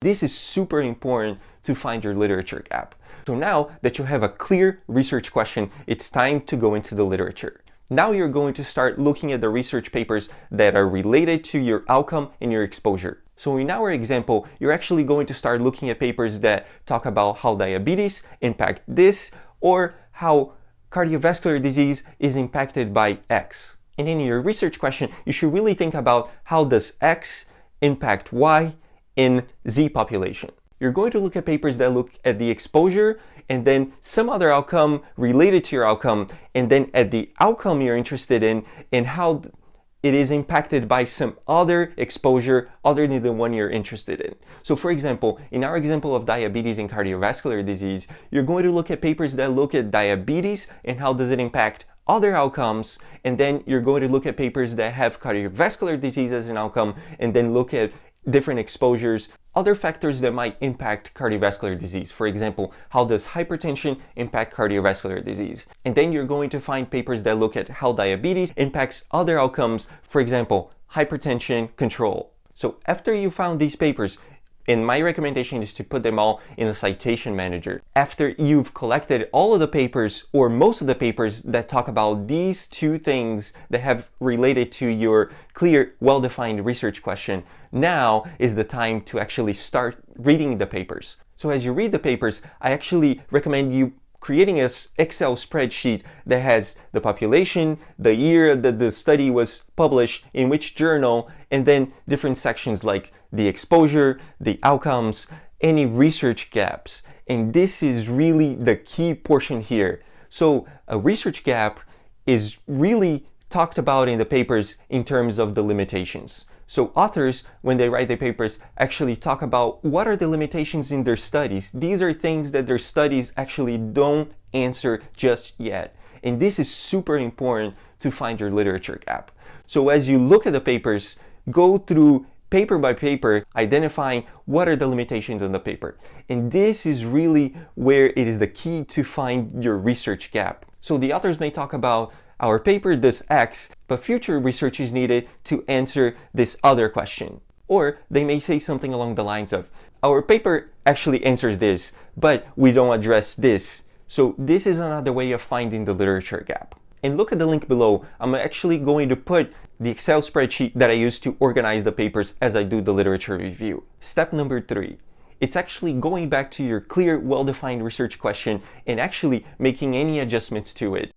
This is super important to find your literature gap. So now that you have a clear research question, it's time to go into the literature. Now you're going to start looking at the research papers that are related to your outcome and your exposure. So in our example, you're actually going to start looking at papers that talk about how diabetes impact this, or how cardiovascular disease is impacted by X. And in your research question, you should really think about how does X impact Y in Z population. You're going to look at papers that look at the exposure and then some other outcome related to your outcome, and then at the outcome you're interested in and how it is impacted by some other exposure other than the one you're interested in. So for example, in our example of diabetes and cardiovascular disease, you're going to look at papers that look at diabetes and how does it impact other outcomes, and then you're going to look at papers that have cardiovascular disease as an outcome and then look at different exposures, other factors that might impact cardiovascular disease. For example, how does hypertension impact cardiovascular disease? And then you're going to find papers that look at how diabetes impacts other outcomes, for example, hypertension control. So after you found these papers, and my recommendation is to put them all in a citation manager. After you've collected all of the papers or most of the papers that talk about these two things that have related to your clear, well-defined research question, now is the time to actually start reading the papers. So as you read the papers, I actually recommend you creating an Excel spreadsheet that has the population, the year that the study was published, in which journal, and then different sections like the exposure, the outcomes, any research gaps. And this is really the key portion here. So a research gap is really talked about in the papers in terms of the limitations. So authors, when they write their papers, actually talk about what are the limitations in their studies. These are things that their studies actually don't answer just yet. And this is super important to find your literature gap. So as you look at the papers, go through paper by paper, identifying what are the limitations on the paper. And this is really where it is the key to find your research gap. So the authors may talk about our paper does X, but future research is needed to answer this other question. Or they may say something along the lines of, our paper actually answers this, but we don't address this. So this is another way of finding the literature gap. And look at the link below. I'm actually going to put the Excel spreadsheet that I use to organize the papers as I do the literature review. Step number 3. It's actually going back to your clear, well-defined research question and actually making any adjustments to it.